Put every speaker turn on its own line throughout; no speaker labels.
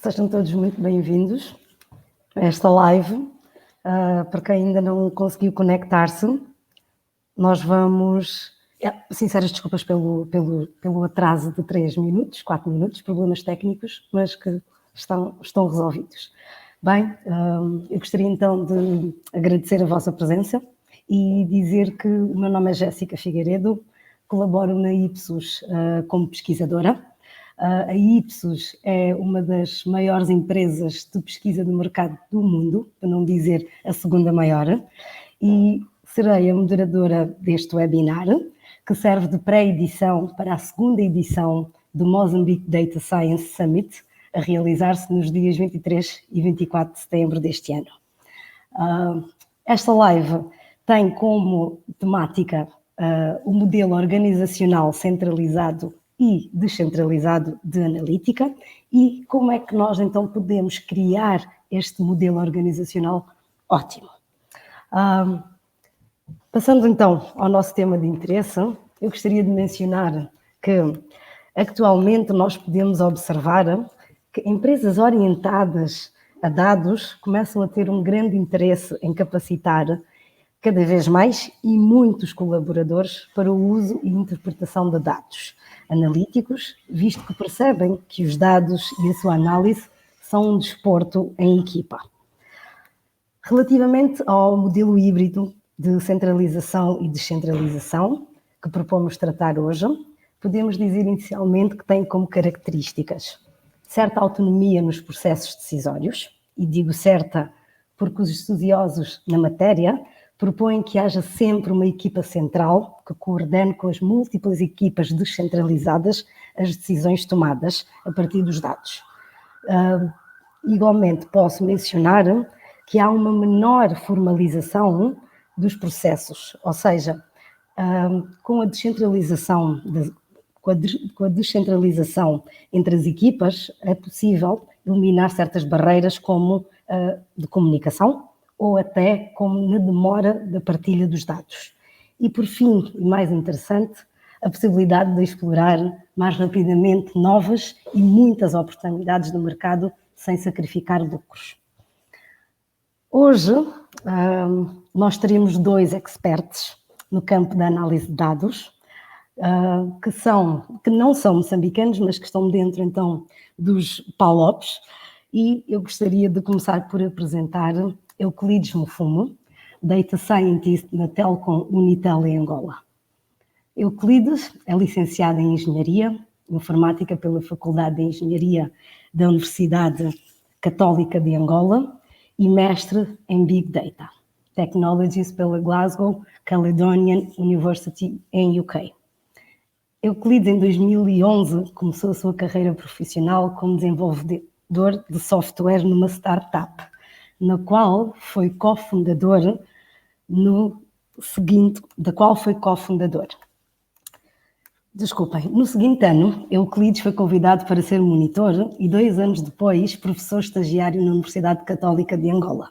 Sejam todos muito bem-vindos a esta live. Para quem ainda não conseguiu conectar-se, nós vamos... Sinceras desculpas pelo atraso de 3 minutos, 4 minutos, problemas técnicos, mas que estão resolvidos. Bem, eu gostaria então de agradecer a vossa presença e dizer que o meu nome é Jéssica Figueiredo, colaboro na Ipsos como pesquisadora. A Ipsos é uma das maiores empresas de pesquisa do mercado do mundo, para não dizer a segunda maior, e serei a moderadora deste webinar, que serve de pré-edição para a segunda edição do Mozambique Data Science Summit, a realizar-se nos dias 23 e 24 de setembro deste ano. Esta live tem como temática o modelo organizacional centralizado e descentralizado de analítica e como é que nós então podemos criar este modelo organizacional ótimo. Passando então ao nosso tema de interesse, eu gostaria de mencionar que atualmente nós podemos observar que empresas orientadas a dados começam a ter um grande interesse em capacitar cada vez mais e muitos colaboradores para o uso e interpretação de dados analíticos, visto que percebem que os dados e a sua análise são um desporto em equipa. Relativamente ao modelo híbrido de centralização e descentralização, que propomos tratar hoje, podemos dizer inicialmente que tem como características certa autonomia nos processos decisórios, e digo certa porque os estudiosos na matéria propõem que haja sempre uma equipa central que coordene com as múltiplas equipas descentralizadas as decisões tomadas a partir dos dados. Igualmente, posso mencionar que há uma menor formalização dos processos, ou seja, com a descentralização entre as equipas é possível eliminar certas barreiras como de comunicação ou até como na demora da partilha dos dados. E por fim, e mais interessante, a possibilidade de explorar mais rapidamente novas e muitas oportunidades no mercado sem sacrificar lucros. Hoje, nós teremos 2 experts no campo da análise de dados, que não são moçambicanos, mas que estão dentro, então, dos PALOPs, e eu gostaria de começar por apresentar Euclides Mufumo, Data Scientist na Telcom Unitel em Angola. Euclides é licenciado em Engenharia Informática pela Faculdade de Engenharia da Universidade Católica de Angola e mestre em Big Data Technologies pela Glasgow Caledonian University em UK. Euclides, em 2011, começou a sua carreira profissional como desenvolvedor de software numa startup, na qual foi cofundador no seguinte ano, Euclides foi convidado para ser monitor e 2 anos depois, professor estagiário na Universidade Católica de Angola.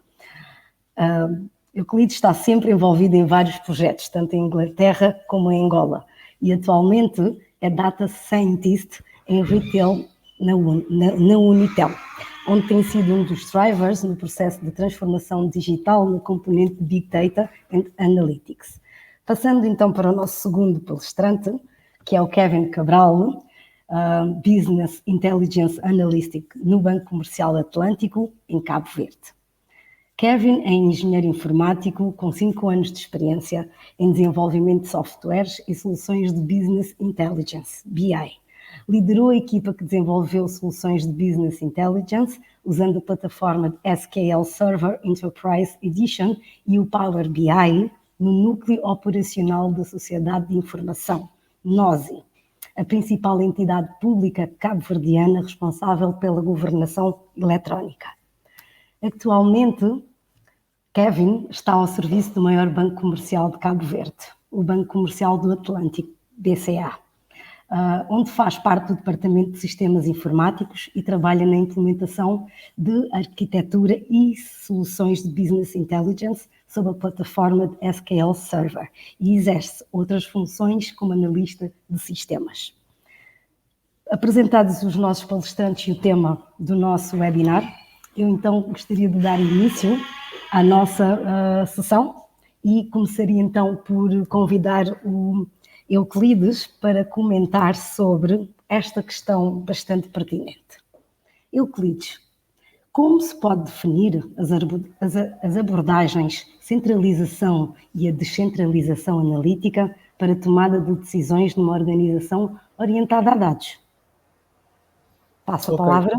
Euclides está sempre envolvido em vários projetos, tanto em Inglaterra como em Angola, e atualmente é Data Scientist em Retail na Unitel, onde tem sido um dos drivers no processo de transformação digital no componente de Big Data and Analytics. Passando então para o nosso segundo palestrante, que é o Kevin Cabral, Business Intelligence Analyst no Banco Comercial Atlântico, em Cabo Verde. Kevin é engenheiro informático com 5 anos de experiência em desenvolvimento de softwares e soluções de Business Intelligence, BI. Liderou a equipa que desenvolveu soluções de Business Intelligence usando a plataforma de SQL Server Enterprise Edition e o Power BI no núcleo operacional da Sociedade de Informação, NOSI, a principal entidade pública cabo-verdiana responsável pela governação eletrónica. Atualmente, Kevin está ao serviço do maior banco comercial de Cabo Verde, o Banco Comercial do Atlântico, BCA, onde faz parte do Departamento de Sistemas Informáticos e trabalha na implementação de arquitetura e soluções de Business Intelligence sob a plataforma de SQL Server e exerce outras funções como analista de sistemas. Apresentados os nossos palestrantes e o tema do nosso webinar, eu então gostaria de dar início à nossa sessão e começaria então por convidar o Euclides para comentar sobre esta questão bastante pertinente. Euclides, como se pode definir as abordagens centralização e a descentralização analítica para a tomada de decisões numa organização orientada a dados? Passo a palavra.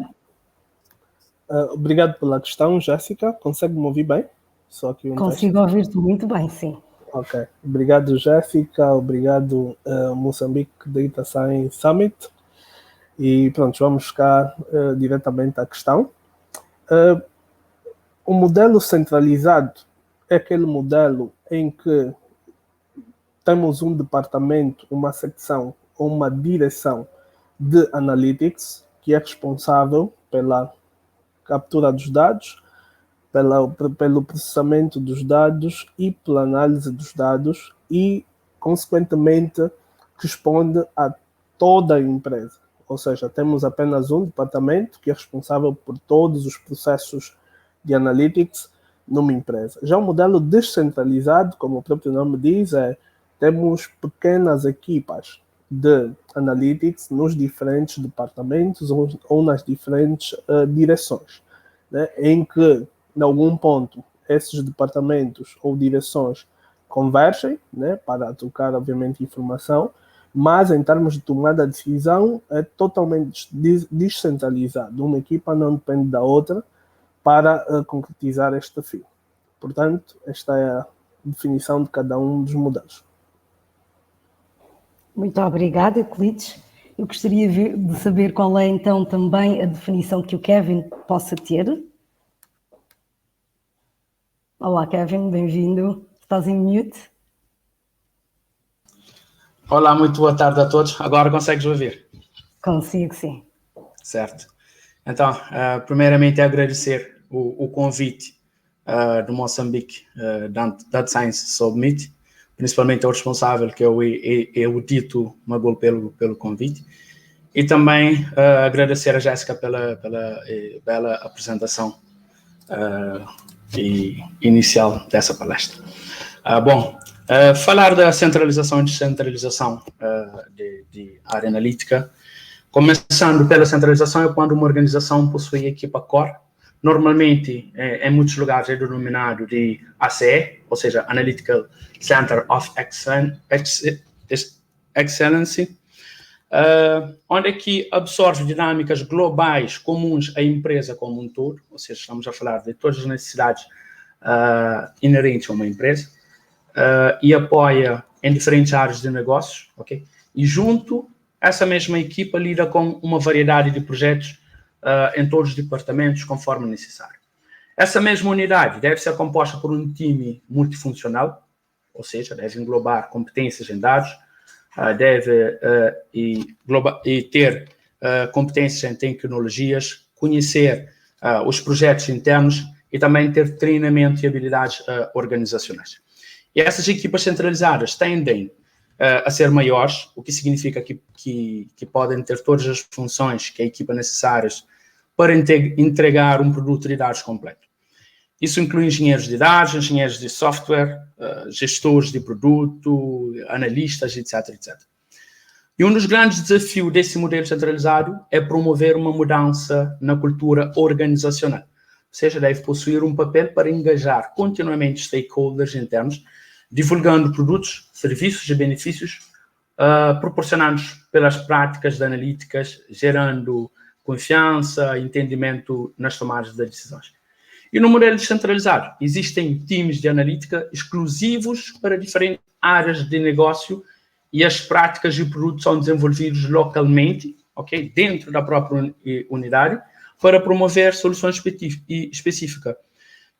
Obrigado pela questão, Jéssica. Consegue-me ouvir bem? Só aqui
Consigo ouvir-te muito bem, sim.
Ok. Obrigado, Jéssica. Obrigado, Moçambique Data Science Summit. E pronto, vamos ficar diretamente à questão. O modelo centralizado é aquele modelo em que temos um departamento, uma secção ou uma direção de Analytics que é responsável pela captura dos dados, pelo processamento dos dados e pela análise dos dados e, consequentemente, responde a toda a empresa. Ou seja, temos apenas um departamento que é responsável por todos os processos de Analytics numa empresa. Já o modelo descentralizado, como o próprio nome diz, temos pequenas equipas de Analytics nos diferentes departamentos ou nas diferentes direções, né, em que, em algum ponto, esses departamentos ou direções convergem, né, para trocar, obviamente, informação, mas em termos de tomada de decisão é totalmente descentralizado. Uma equipa não depende da outra para concretizar este fim. Portanto, esta é a definição de cada um dos modelos.
Muito obrigada, Euclides. Eu gostaria de saber qual é, então, também a definição que o Kevin possa ter. Olá, Kevin, bem-vindo. Estás em mute?
Olá, muito boa tarde a todos. Agora consegues ouvir?
Consigo, sim.
Certo. Então, primeiramente, agradecer o convite do Moçambique Data Science Summit, principalmente ao responsável, que é o Tito Magul, pelo convite. E também agradecer a Jéssica pela bela apresentação inicial dessa palestra. Falar da centralização e descentralização de área analítica, começando pela centralização, é quando uma organização possui equipa core. Normalmente, em muitos lugares é denominado de ACE, ou seja, Analytical Center of Excellency, onde é que absorve dinâmicas globais comuns à empresa como um todo, ou seja, estamos a falar de todas as necessidades inerentes a uma empresa, e apoia em diferentes áreas de negócios, ok? E junto, essa mesma equipa lida com uma variedade de projetos em todos os departamentos, conforme necessário. Essa mesma unidade deve ser composta por um time multifuncional, ou seja, deve englobar competências em dados, deve ter competências em tecnologias, conhecer os projetos internos e também ter treinamento e habilidades organizacionais. E essas equipas centralizadas tendem a ser maiores, o que significa que podem ter todas as funções que a equipa necessárias para entregar um produto de dados completo. Isso inclui engenheiros de dados, engenheiros de software, gestores de produto, analistas, etc, etc. E um dos grandes desafios desse modelo centralizado é promover uma mudança na cultura organizacional. Ou seja, deve possuir um papel para engajar continuamente stakeholders internos, divulgando produtos, serviços e benefícios proporcionados pelas práticas de analíticas, gerando confiança, entendimento nas tomadas de decisões. E no modelo descentralizado, existem times de analítica exclusivos para diferentes áreas de negócio e as práticas e produtos são desenvolvidos localmente, ok, dentro da própria unidade, para promover soluções específicas.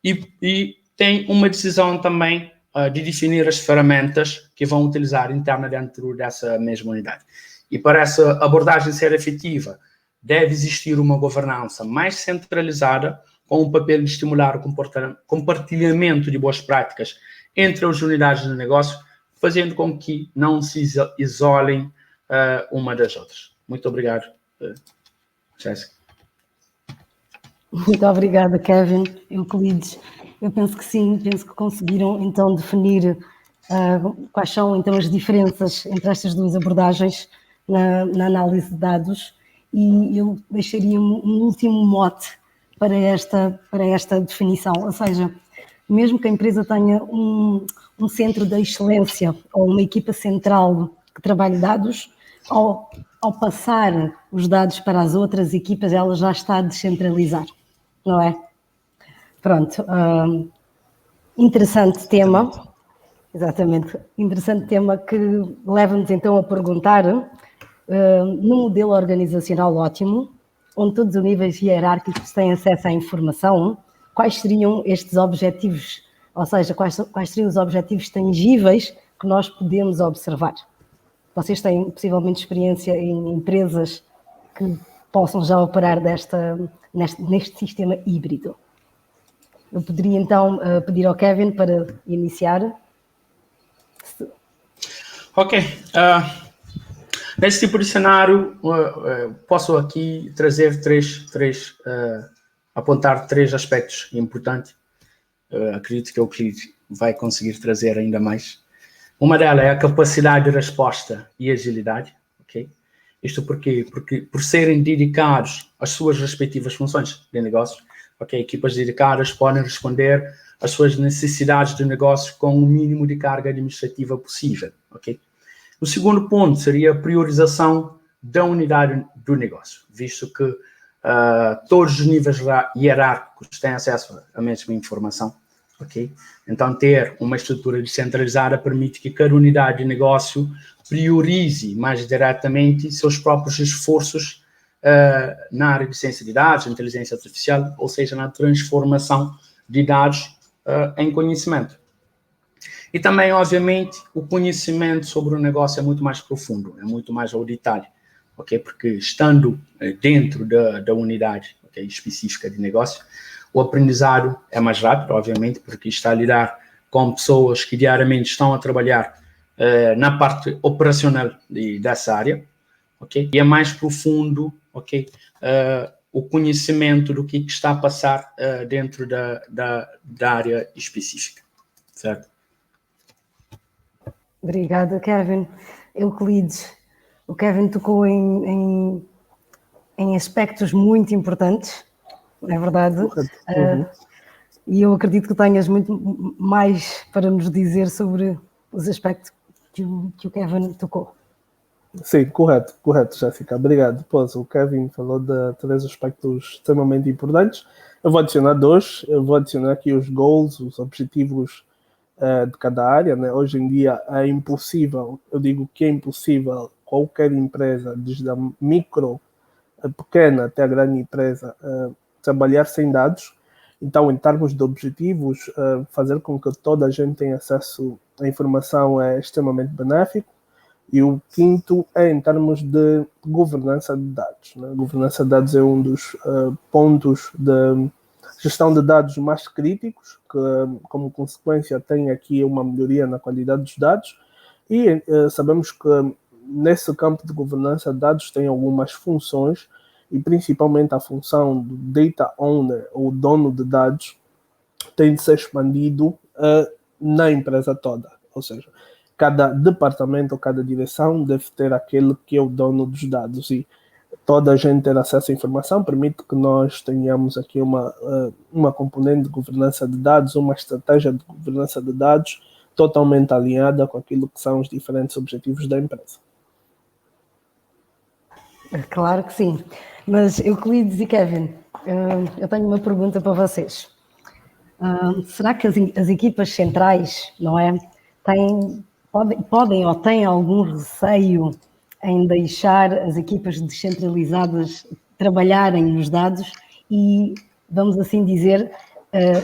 E tem uma decisão também de definir as ferramentas que vão utilizar interna dentro dessa mesma unidade. E para essa abordagem ser efetiva, deve existir uma governança mais centralizada, com o papel de estimular o compartilhamento de boas práticas entre as unidades de negócio, fazendo com que não se isolem uma das outras. Muito obrigado, Jéssica.
Muito obrigada, Kevin. Euclides. Eu penso que sim, penso que conseguiram então definir quais são então as diferenças entre estas duas abordagens na análise de dados, e eu deixaria um último mote para esta definição, ou seja, mesmo que a empresa tenha um centro de excelência ou uma equipa central que trabalhe dados, ao passar os dados para as outras equipas, ela já está a descentralizar, não é? Pronto, interessante tema, exatamente, interessante tema que leva-nos então a perguntar, num modelo organizacional ótimo, onde todos os níveis hierárquicos têm acesso à informação, quais seriam estes objetivos, ou seja, quais seriam os objetivos tangíveis que nós podemos observar? Vocês têm possivelmente experiência em empresas que possam já operar neste sistema híbrido. Eu poderia então pedir ao Kevin para iniciar.
Ok. Nesse tipo de cenário, posso aqui trazer apontar três aspectos importantes. Acredito que o Euclides vai conseguir trazer ainda mais. Uma delas é a capacidade de resposta e agilidade, ok? Isto porque por serem dedicados às suas respectivas funções de negócio, ok? Equipas dedicadas podem responder às suas necessidades de negócio com o mínimo de carga administrativa possível, ok? O segundo ponto seria a priorização da unidade do negócio, visto que todos os níveis hierárquicos têm acesso à mesma informação. Okay? Então, ter uma estrutura descentralizada permite que cada unidade de negócio priorize mais diretamente seus próprios esforços na área de ciência de dados, inteligência artificial, ou seja, na transformação de dados em conhecimento. E também, obviamente, o conhecimento sobre o negócio é muito mais profundo, é muito mais ao detalhe, okay? Porque estando dentro da unidade, okay, específica de negócio, o aprendizado é mais rápido, obviamente, porque está a lidar com pessoas que diariamente estão a trabalhar na parte operacional dessa área, ok? E é mais profundo, ok? O conhecimento do que está a passar dentro da área específica, certo?
Obrigada, Kevin. Euclides, o Kevin tocou em aspectos muito importantes, não é verdade? E eu acredito que tenhas muito mais para nos dizer sobre os aspectos que o Kevin tocou.
Sim, correto, Jéssica. Obrigado. Pois, o Kevin falou de três aspectos extremamente importantes. Eu vou adicionar dois. Eu vou adicionar aqui os goals, os objetivos de cada área, né? Hoje em dia é impossível, eu digo que é impossível qualquer empresa, desde a micro, a pequena até a grande empresa, trabalhar sem dados. Então, em termos de objetivos, fazer com que toda a gente tenha acesso à informação é extremamente benéfico. E o quinto é em termos de governança de dados, né? Governança de dados é um dos pontos de gestão de dados mais críticos, que como consequência tem aqui uma melhoria na qualidade dos dados, e sabemos que nesse campo de governança de dados tem algumas funções, e principalmente a função do data owner, ou dono de dados, tem de ser expandido na empresa toda, ou seja, cada departamento ou cada direção deve ter aquele que é o dono dos dados, e toda a gente ter acesso à informação permite que nós tenhamos aqui uma componente de governança de dados, uma estratégia de governança de dados totalmente alinhada com aquilo que são os diferentes objetivos da empresa.
Claro que sim. Mas Euclides e Kevin, eu tenho uma pergunta para vocês. Será que as equipas centrais, não é, podem ou têm algum receio em deixar as equipas descentralizadas trabalharem nos dados e, vamos assim dizer,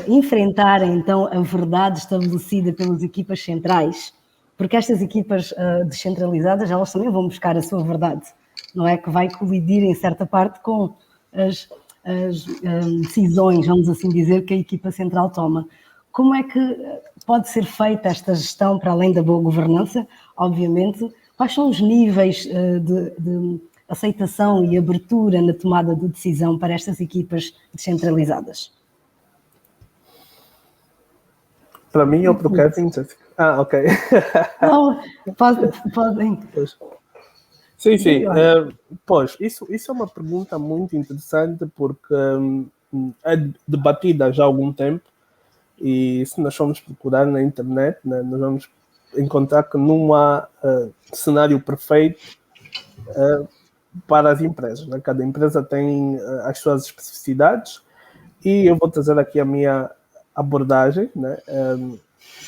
enfrentarem então a verdade estabelecida pelas equipas centrais? Porque estas equipas descentralizadas, elas também vão buscar a sua verdade, não é? Que vai colidir em certa parte com as decisões, vamos assim dizer, que a equipa central toma. Como é que pode ser feita esta gestão para além da boa governança? Obviamente, quais são os níveis de aceitação e abertura na tomada de decisão para estas equipas descentralizadas?
Para mim ou para o Kevin? Ok.
Não, podem.
Sim. Pois, isso é uma pergunta muito interessante porque é debatida já há algum tempo e se nós formos procurar na internet, né, nós vamos encontrar que não há cenário perfeito para as empresas. Né? Cada empresa tem as suas especificidades e eu vou trazer aqui a minha abordagem. Né?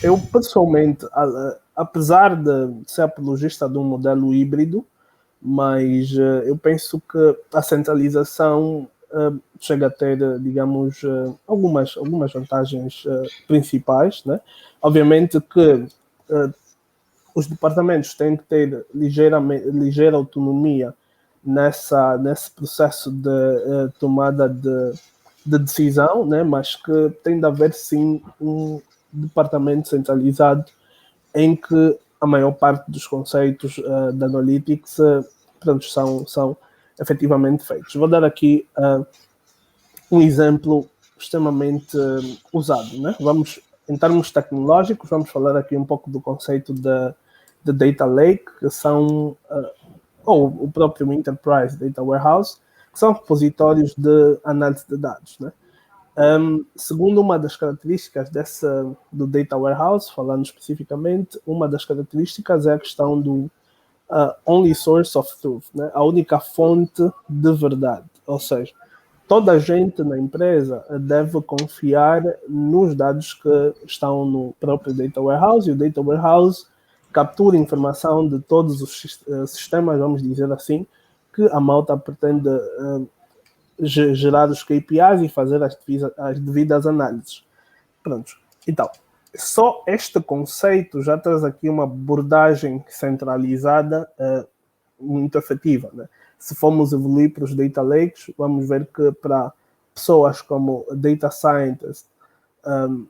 Eu, pessoalmente, apesar de ser apologista de um modelo híbrido, mas eu penso que a centralização chega a ter, digamos, algumas vantagens principais. Né? Obviamente que os departamentos têm que ter ligeira autonomia nesse processo de tomada de decisão, né? Mas que tem de haver, sim, um departamento centralizado em que a maior parte dos conceitos da Analytics são efetivamente feitos. Vou dar aqui um exemplo extremamente usado. Né? Vamos, em termos tecnológicos, vamos falar aqui um pouco do conceito de Data Lake, que são, ou o próprio Enterprise Data Warehouse, que são repositórios de análise de dados. Né? Segundo uma das características do Data Warehouse, falando especificamente, uma das características é a questão do only source of truth, né? A única fonte de verdade. Ou seja, toda a gente na empresa deve confiar nos dados que estão no próprio Data Warehouse, e o Data Warehouse captura informação de todos os sistemas, vamos dizer assim, que a malta pretende gerar os KPIs e fazer as devidas análises. Pronto. Então, só este conceito já traz aqui uma abordagem centralizada muito efetiva. Né? Se formos evoluir para os data lakes, vamos ver que para pessoas como data scientists,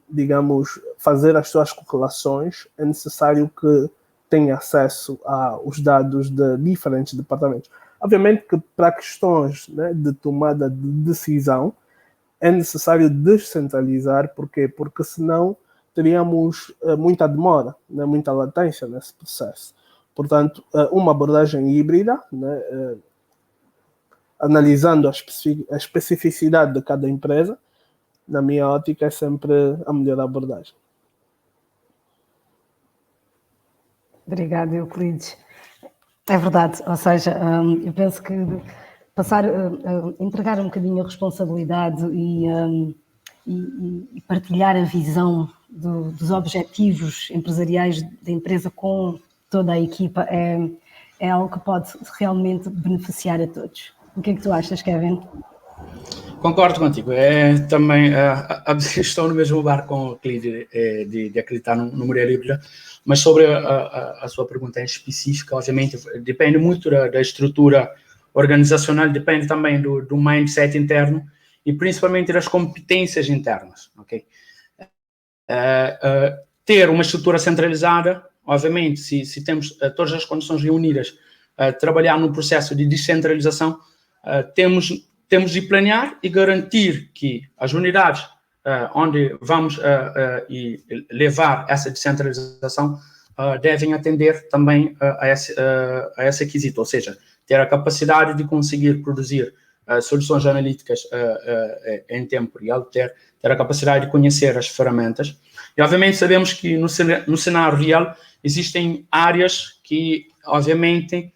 digamos, fazer as suas correlações, é necessário que tenha acesso aos dados de diferentes departamentos. Obviamente que para questões, né, de tomada de decisão é necessário descentralizar. Porquê? Porque senão teríamos muita demora, né, muita latência nesse processo. Portanto, uma abordagem híbrida, né, analisando a especificidade de cada empresa, na minha ótica, é sempre a melhor abordagem.
Obrigada, Euclides. É verdade, ou seja, eu penso que entregar um bocadinho a responsabilidade e partilhar a visão dos objetivos empresariais da empresa com toda a equipa é algo que pode realmente beneficiar a todos. O que é que tu achas, Kevin?
Concordo contigo. Também estou no mesmo barco com o Euclides de acreditar no modelo híbrido, mas sobre a sua pergunta em específica, obviamente, depende muito da estrutura organizacional, depende também do mindset interno e principalmente das competências internas. Okay? Ter uma estrutura centralizada, obviamente, se temos todas as condições reunidas, trabalhar no processo de descentralização, temos de planear e garantir que as unidades onde vamos levar essa descentralização devem atender também a esse requisito, ou seja, ter a capacidade de conseguir produzir soluções analíticas em tempo real, ter a capacidade de conhecer as ferramentas. E, obviamente, sabemos que no cenário real existem áreas que, obviamente,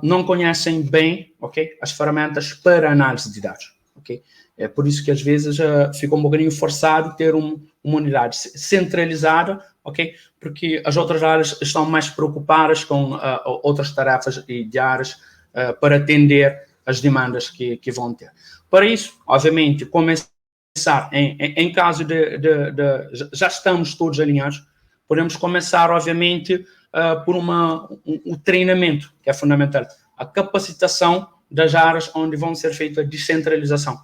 não conhecem bem, okay, as ferramentas para análise de dados. Okay? É por isso que, às vezes, fica um bocadinho forçado ter uma unidade centralizada, okay? Porque as outras áreas estão mais preocupadas com outras tarefas diárias para atender as demandas que vão ter. Para isso, obviamente, começar em caso já estamos todos alinhados, podemos começar, obviamente, por um treinamento, que é fundamental, a capacitação das áreas onde vão ser feita a descentralização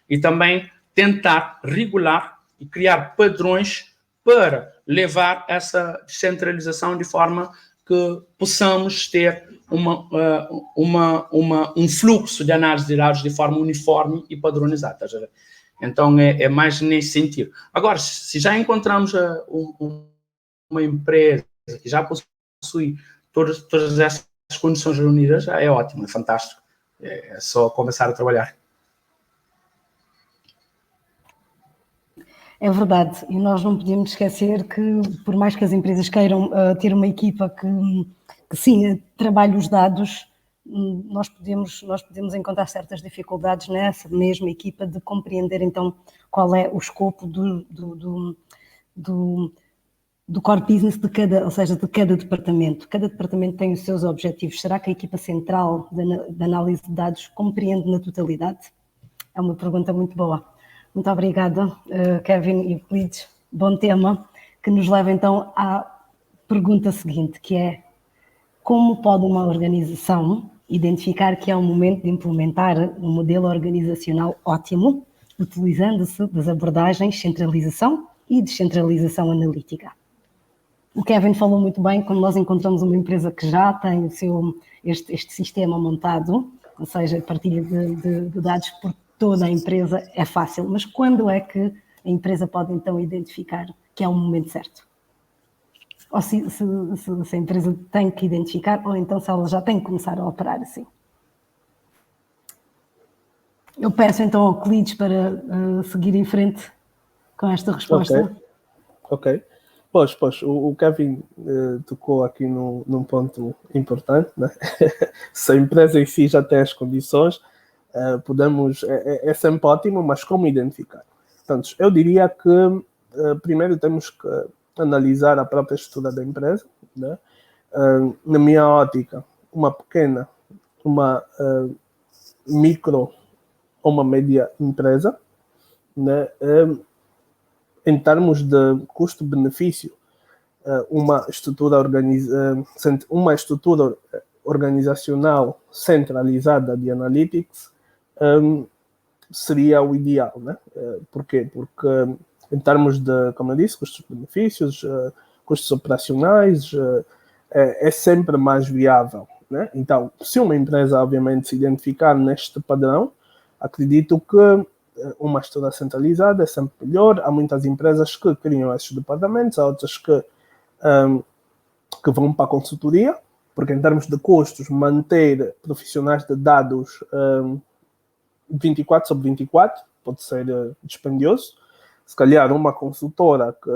e também tentar regular e criar padrões para levar essa descentralização de forma que possamos ter um fluxo de análise de dados de forma uniforme e padronizada. Então, é mais nesse sentido. Agora, se já encontramos uma empresa que já possui todas essas condições reunidas, já é ótimo, é fantástico. É só começar a trabalhar.
É verdade, e nós não podemos esquecer que, por mais que as empresas queiram ter uma equipa que sim, trabalhe os dados, nós podemos encontrar certas dificuldades nessa mesma equipa de compreender então qual é o escopo do core business de cada, ou seja, de cada departamento. Cada departamento tem os seus objetivos. Será que a equipa central de análise de dados compreende na totalidade? É uma pergunta muito boa. Muito obrigada, Kevin e Euclides. Bom tema, que nos leva então à pergunta seguinte, que é: como pode uma organização identificar que é o momento de implementar um modelo organizacional ótimo, utilizando-se das abordagens centralização e descentralização analítica? O Kevin falou muito bem, quando nós encontramos uma empresa que já tem este sistema montado, ou seja, a partilha de dados por toda a empresa, é fácil. Mas quando é que a empresa pode então identificar que é o momento certo? Ou se a empresa tem que identificar, ou então se ela já tem que começar a operar assim. Eu peço então ao Euclides para seguir em frente com esta resposta.
Ok. Pois, o Kevin tocou aqui num ponto importante, né? Se a empresa em si já tem as condições, é sempre ótimo, mas como identificar? Portanto, eu diria que primeiro temos que analisar a própria estrutura da empresa, né? Na minha ótica, uma pequena, uma micro ou uma média empresa, né? Em termos de custo-benefício, uma estrutura organizacional centralizada de analytics seria o ideal, né? Porquê? Porque em termos de, como eu disse, custos-benefícios, custos operacionais, é sempre mais viável, né? Então, se uma empresa, obviamente, se identificar neste padrão, acredito que uma estrutura centralizada é sempre melhor. Há muitas empresas que criam esses departamentos, há outras que vão para a consultoria, porque em termos de custos, manter profissionais de dados 24/24 pode ser dispendioso. Se calhar uma consultora que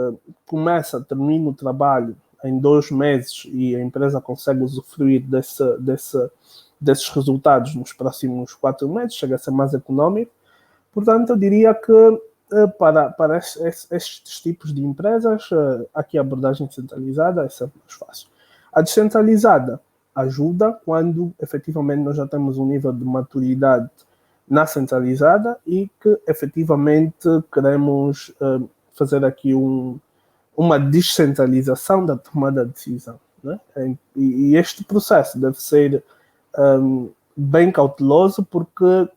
termina o trabalho em 2 meses e a empresa consegue usufruir desses resultados nos próximos 4 meses, chega a ser mais económico. Portanto, eu diria que para estes tipos de empresas, aqui a abordagem centralizada é sempre mais fácil. A descentralizada ajuda quando efetivamente nós já temos um nível de maturidade na centralizada e que efetivamente queremos fazer aqui uma descentralização da tomada de decisão, né? E este processo deve ser bem cauteloso, porque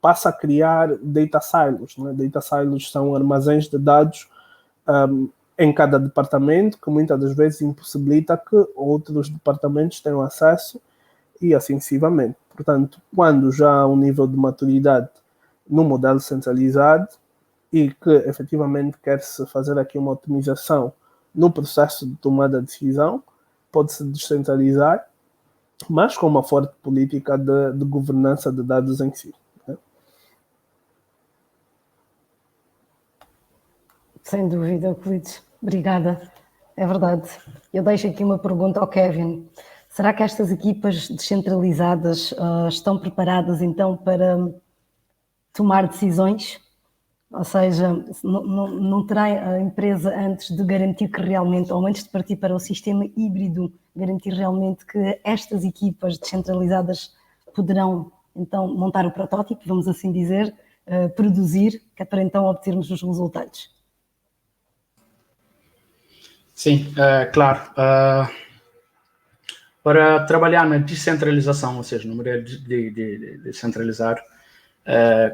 passa a criar data silos, né? Data silos são armazéns de dados em cada departamento, que muitas das vezes impossibilita que outros departamentos tenham acesso e assim sucessivamente. Portanto, quando já há um nível de maturidade no modelo centralizado e que efetivamente quer-se fazer aqui uma otimização no processo de tomada de decisão, pode-se descentralizar, mas com uma forte política de governança de dados em si.
Sem dúvida, Euclides. Obrigada. É verdade. Eu deixo aqui uma pergunta ao Kevin. Será que estas equipas descentralizadas estão preparadas então para tomar decisões? Ou seja, não terá a empresa, antes de garantir que realmente, ou antes de partir para o sistema híbrido, garantir realmente que estas equipas descentralizadas poderão então montar o protótipo, vamos assim dizer, produzir, que é para então obtermos os resultados?
Sim, claro. Para trabalhar na descentralização, ou seja, no modelo de centralizar,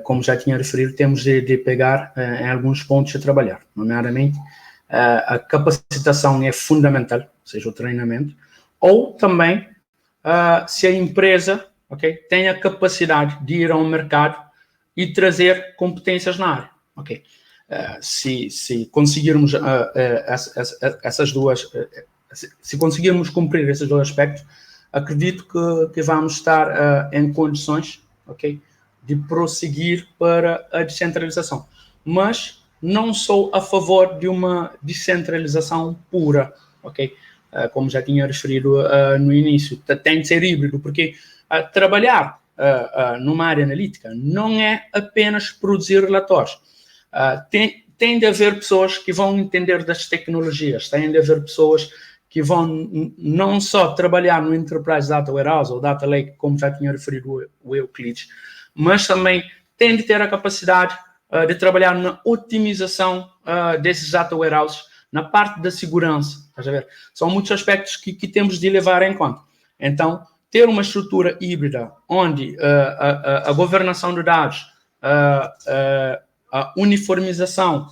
como já tinha referido, temos de pegar em alguns pontos a trabalhar, nomeadamente a capacitação é fundamental, ou seja, o treinamento, ou também se a empresa, ok, tem a capacidade de ir ao mercado e trazer competências na área. Ok? Se conseguirmos essas duas, se conseguirmos cumprir esses dois aspectos, acredito que vamos estar em condições, ok, de prosseguir para a descentralização. Mas não sou a favor de uma descentralização pura, ok? Como já tinha referido no início, tem de ser híbrido, porque trabalhar numa área analítica não é apenas produzir relatórios. Tem de haver pessoas que vão entender das tecnologias, tem de haver pessoas que vão não só trabalhar no Enterprise Data Warehouse ou Data Lake, como já tinha referido o Euclides, mas também tem de ter a capacidade de trabalhar na otimização desses Data Warehouses, na parte da segurança. Estás a ver? São muitos aspectos que temos de levar em conta. Então, ter uma estrutura híbrida onde a governação de dados, a uniformização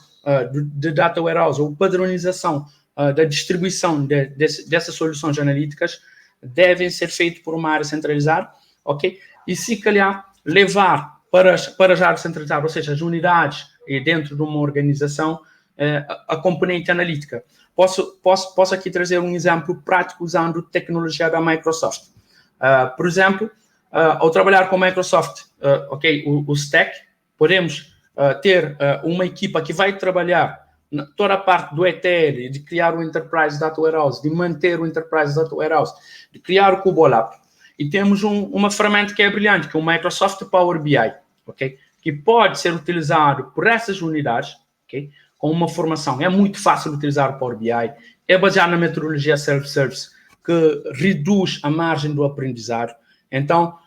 de Data Warehouse ou padronização da distribuição dessas soluções analíticas devem ser feitos por uma área centralizada, ok? E se calhar levar para as áreas centralizadas, ou seja, as unidades dentro de uma organização, a componente analítica. Posso aqui trazer um exemplo prático usando tecnologia da Microsoft. Por exemplo, ao trabalhar com a Microsoft, ok, o Stack, podemos ter uma equipa que vai trabalhar toda a parte do ETL, de criar o Enterprise Data Warehouse, de manter o Enterprise Data Warehouse, de criar o Cubolab. E temos uma ferramenta que é brilhante, que é o Microsoft Power BI, okay? Que pode ser utilizado por essas unidades, okay? Com uma formação. É muito fácil utilizar o Power BI, é baseado na metodologia self-service, que reduz a margem do aprendizado. Então,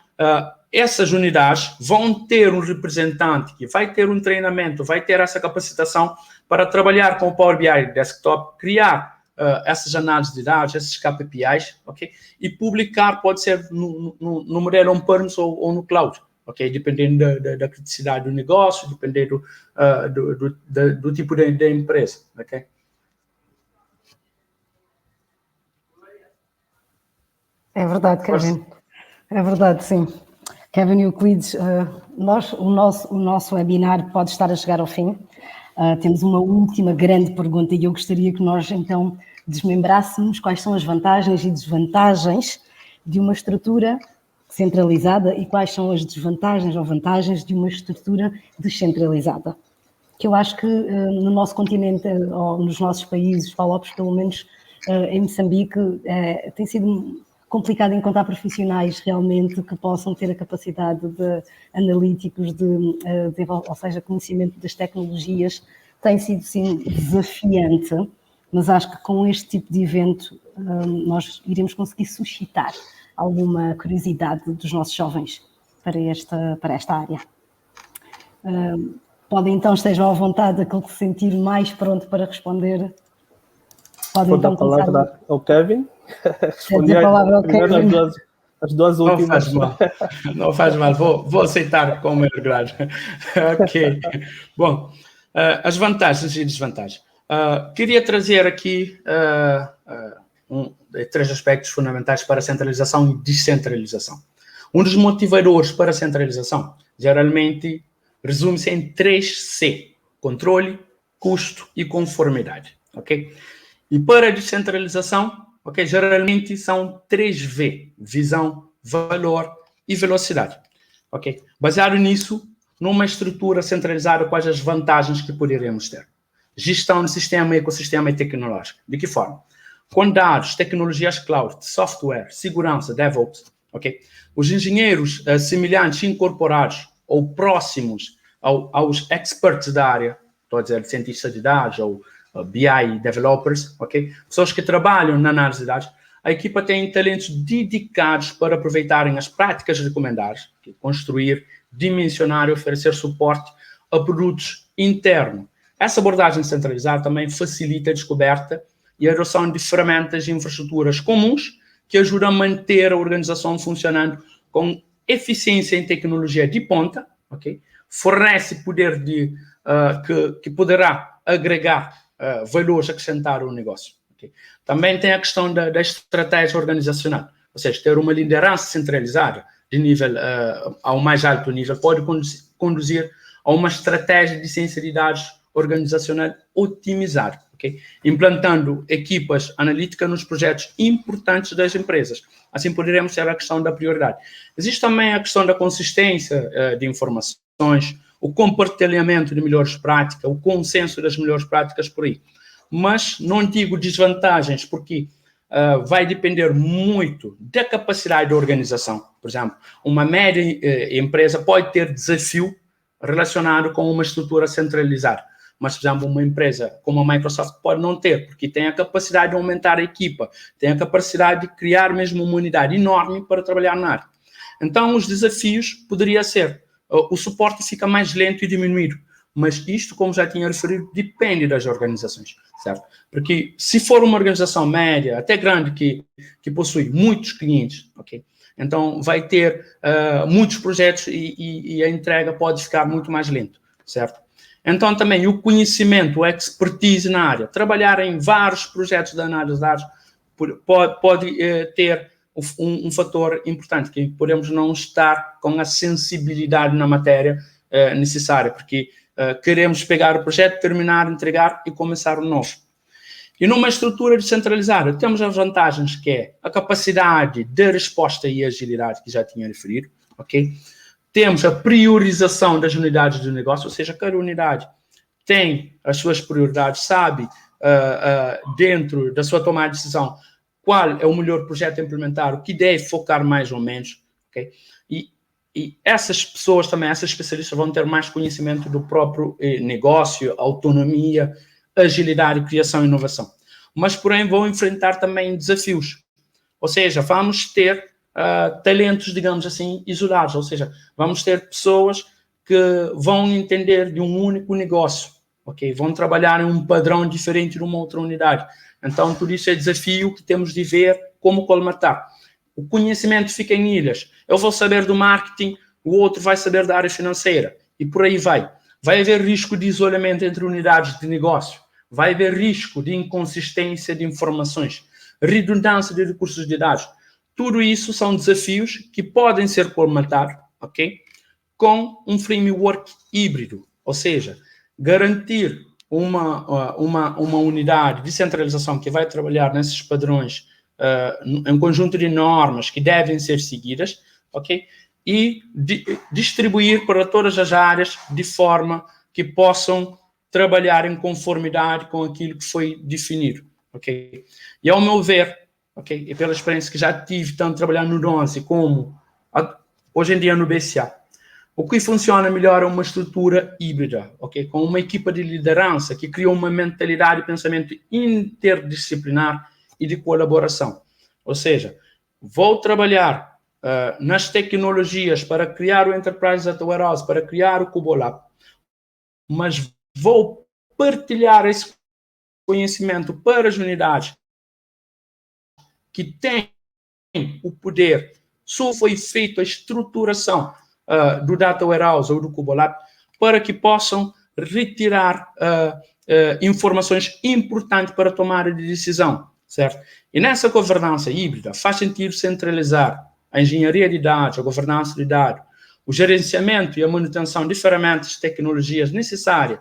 essas unidades vão ter um representante que vai ter um treinamento, vai ter essa capacitação para trabalhar com o Power BI Desktop, criar essas análises de dados, esses KPIs, ok? E publicar, pode ser no modelo on-premise ou no cloud, ok? Dependendo da criticidade do negócio, dependendo do tipo de empresa, ok?
É verdade, Kevin. É verdade, sim. Kevin Euclides, o nosso webinar pode estar a chegar ao fim. Temos uma última grande pergunta e eu gostaria que nós, então, desmembrássemos quais são as vantagens e desvantagens de uma estrutura centralizada e quais são as desvantagens ou vantagens de uma estrutura descentralizada. Que eu acho que no nosso continente, ou nos nossos países, FALOPs, pelo menos em Moçambique, tem sido complicado encontrar profissionais realmente que possam ter a capacidade de analíticos, ou seja, conhecimento das tecnologias. Tem sido, sim, desafiante, mas acho que com este tipo de evento nós iremos conseguir suscitar alguma curiosidade dos nossos jovens para esta área. Podem então, estejam à vontade, aquele que se sentir mais pronto para responder. Podem então
a palavra ao Kevin.
Respondi a palavra ao Kevin.
As duas últimas.
Não faz mal. Não faz mal. Vou aceitar com o maior grado. Ok. Bom, as vantagens e desvantagens. Queria trazer aqui três aspectos fundamentais para a centralização e descentralização. Um dos motivadores para a centralização, geralmente, resume-se em 3C: controle, custo e conformidade. Ok? E para a descentralização, ok, geralmente são 3V: visão, valor e velocidade. Ok? Baseado nisso, numa estrutura centralizada, quais as vantagens que poderemos ter? Gestão de sistema, ecossistema e tecnológico. De que forma? Com dados, tecnologias cloud, software, segurança, DevOps. Ok? Os engenheiros semelhantes, incorporados ou próximos aos experts da área, estou a dizer cientistas de dados ou BI developers, ok? Pessoas que trabalham na análise de dados, a equipa tem talentos dedicados para aproveitarem as práticas recomendadas, construir, dimensionar e oferecer suporte a produtos internos. Essa abordagem centralizada também facilita a descoberta e a adoção de ferramentas e infraestruturas comuns que ajudam a manter a organização funcionando com eficiência em tecnologia de ponta, ok? Fornece poder que poderá agregar valores, acrescentar o negócio. Okay? Também tem a questão da estratégia organizacional. ou seja, ter uma liderança centralizada de nível ao mais alto nível pode conduzir a uma estratégia de ciência de dados organizacional otimizada, okay? Implantando equipas analíticas nos projetos importantes das empresas. Assim poderemos ter a questão da prioridade. Existe também a questão da consistência de informações, o compartilhamento de melhores práticas, o consenso das melhores práticas por aí. Mas não digo desvantagens, porque vai depender muito da capacidade da organização. Por exemplo, uma média empresa pode ter desafio relacionado com uma estrutura centralizada. Mas, por exemplo, uma empresa como a Microsoft pode não ter, porque tem a capacidade de aumentar a equipa, tem a capacidade de criar mesmo uma unidade enorme para trabalhar na área. Então, os desafios poderia ser, o suporte fica mais lento e diminuído, mas isto, como já tinha referido, depende das organizações, certo? Porque se for uma organização média, até grande, que possui muitos clientes, ok? Então, vai ter muitos projetos e a entrega pode ficar muito mais lento, certo? Então, também o conhecimento, a expertise na área, trabalhar em vários projetos de análise de dados pode ter um fator importante, que podemos não estar com a sensibilidade na matéria necessária, porque queremos pegar o projeto, terminar, entregar e começar um novo. E numa estrutura descentralizada, temos as vantagens que é a capacidade de resposta e agilidade, que já tinha referido, ok? Temos a priorização das unidades de negócio, ou seja, cada unidade tem as suas prioridades, sabe, dentro da sua tomada de decisão, qual é o melhor projeto a implementar, o que deve focar mais ou menos, ok? E essas pessoas também, essas especialistas vão ter mais conhecimento do próprio negócio, autonomia, agilidade, criação e inovação. Mas, porém, vão enfrentar também desafios. Ou seja, vamos ter talentos, digamos assim, isolados. Ou seja, vamos ter pessoas que vão entender de um único negócio, ok? Vão trabalhar em um padrão diferente de uma outra unidade. Então, tudo isso é desafio que temos de ver como colmatar. O conhecimento fica em ilhas. Eu vou saber do marketing, o outro vai saber da área financeira. E por aí vai. Vai haver risco de isolamento entre unidades de negócio. Vai haver risco de inconsistência de informações. Redundância de recursos de dados. Tudo isso são desafios que podem ser colmatados, ok? Com um framework híbrido. Ou seja, garantir uma unidade de centralização que vai trabalhar nesses padrões, um conjunto de normas que devem ser seguidas, ok? E distribuir para todas as áreas de forma que possam trabalhar em conformidade com aquilo que foi definido, ok? E ao meu ver, ok, e pela experiência que já tive, tanto trabalhando no 11 como hoje em dia no BCA, o que funciona melhor é uma estrutura híbrida, ok? Com uma equipa de liderança que cria uma mentalidade de pensamento interdisciplinar e de colaboração. Ou seja, vou trabalhar nas tecnologias para criar o Enterprise Data Warehouse, para criar o Kubolab, mas vou partilhar esse conhecimento para as unidades que têm o poder. Só foi feita a estruturação do Data Warehouse ou do Kubolab para que possam retirar informações importantes para a tomada de decisão, certo? E nessa governança híbrida faz sentido centralizar a engenharia de dados, a governança de dados, o gerenciamento e a manutenção de ferramentas e tecnologias necessárias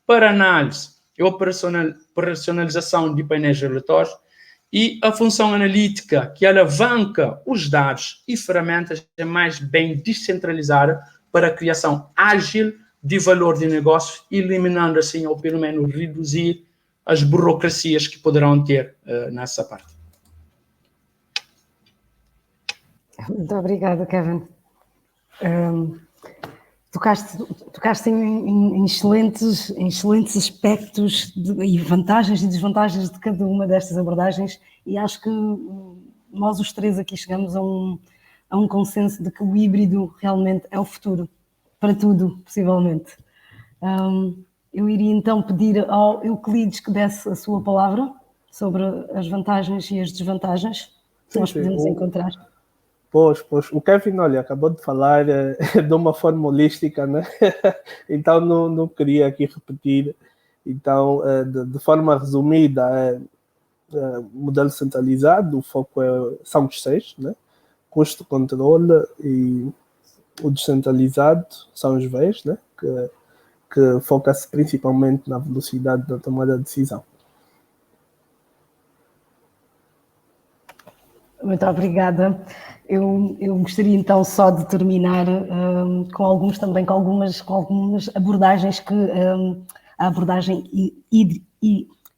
para análise e operacionalização de painéis regulatórios e a função analítica que alavanca os dados e ferramentas é mais bem descentralizada para a criação ágil de valor de negócio, eliminando assim, ou pelo menos reduzir as burocracias que poderão ter nessa parte.
Muito obrigada, Kevin. Tocaste em excelentes aspectos e vantagens e desvantagens de cada uma destas abordagens, e acho que nós os três aqui chegamos a um consenso de que o híbrido realmente é o futuro, para tudo, possivelmente. Eu iria então pedir ao Euclides que desse a sua palavra sobre as vantagens e as desvantagens que nós podemos encontrar.
Pois, o Kevin, olha, acabou de falar de uma forma holística, né? Então não queria aqui repetir. Então, de forma resumida, modelo centralizado, o foco são os 6, né? custo controle e o descentralizado são os VEs, né? Que foca-se principalmente na velocidade da tomada de decisão.
Muito obrigada. Eu gostaria então só de terminar com algumas abordagens que a abordagem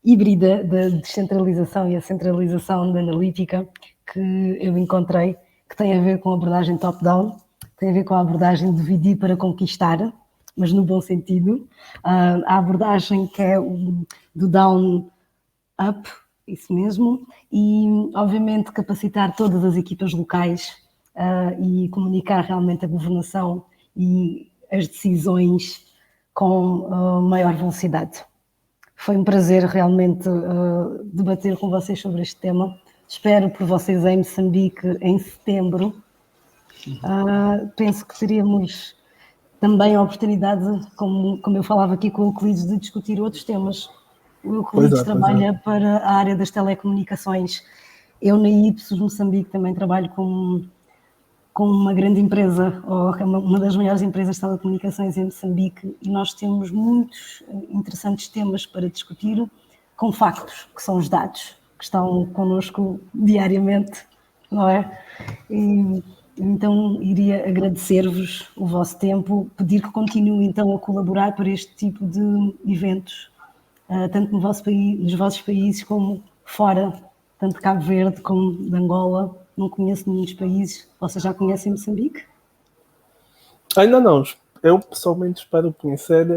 híbrida da descentralização e a centralização da analítica que eu encontrei, que tem a ver com a abordagem top-down, tem a ver com a abordagem de dividir para conquistar, mas no bom sentido. A abordagem que é do down-up, isso mesmo, e obviamente capacitar todas as equipas locais e comunicar realmente a governação e as decisões com maior velocidade. Foi um prazer realmente debater com vocês sobre este tema. Espero por vocês em Moçambique em setembro. Penso que teríamos também a oportunidade, como eu falava aqui com o Euclides, de discutir outros temas. O Euclides trabalha para a área das telecomunicações. Eu, na Ipsos, Moçambique, também trabalho com uma grande empresa, ou uma das maiores empresas de telecomunicações em Moçambique, e nós temos muitos interessantes temas para discutir, com factos, que são os dados, que estão connosco diariamente, não é? E, então, iria agradecer-vos o vosso tempo, pedir que continuem então a colaborar para este tipo de eventos, tanto no vosso país, nos vossos países como fora, tanto de Cabo Verde como de Angola. Não conheço muitos países. Vocês já conhecem Moçambique?
Ainda não. Eu pessoalmente espero conhecer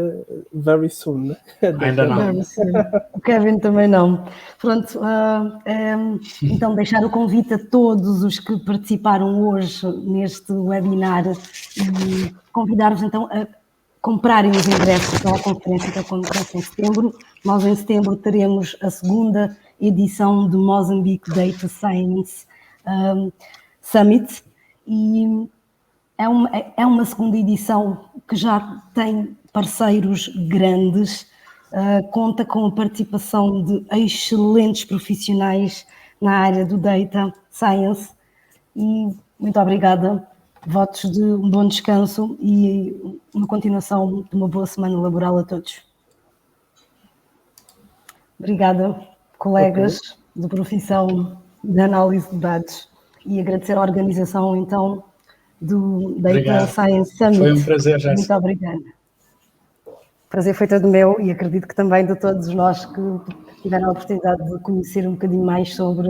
very soon, né?
Ainda não.
O Kevin também não. Pronto, então deixar o convite a todos os que participaram hoje neste webinar e convidar-vos então a comprarem os ingressos para a conferência que acontece em setembro. Nós em setembro teremos a segunda edição do Mozambique Data Science Summit e é uma segunda edição que já tem parceiros grandes, conta com a participação de excelentes profissionais na área do Data Science e muito obrigada. Votos de um bom descanso e uma continuação de uma boa semana laboral a todos. Obrigada, colegas de profissão de análise de dados, e agradecer à organização, então, do Data Science Summit.
Foi um prazer, Jéssica.
Muito obrigada. O prazer foi todo meu e acredito que também de todos nós que tiveram a oportunidade de conhecer um bocadinho mais sobre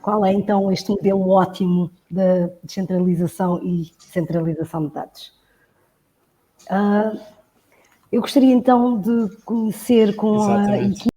qual é, então, este modelo ótimo da descentralização e centralização de dados. Eu gostaria, então, de conhecer com a equipe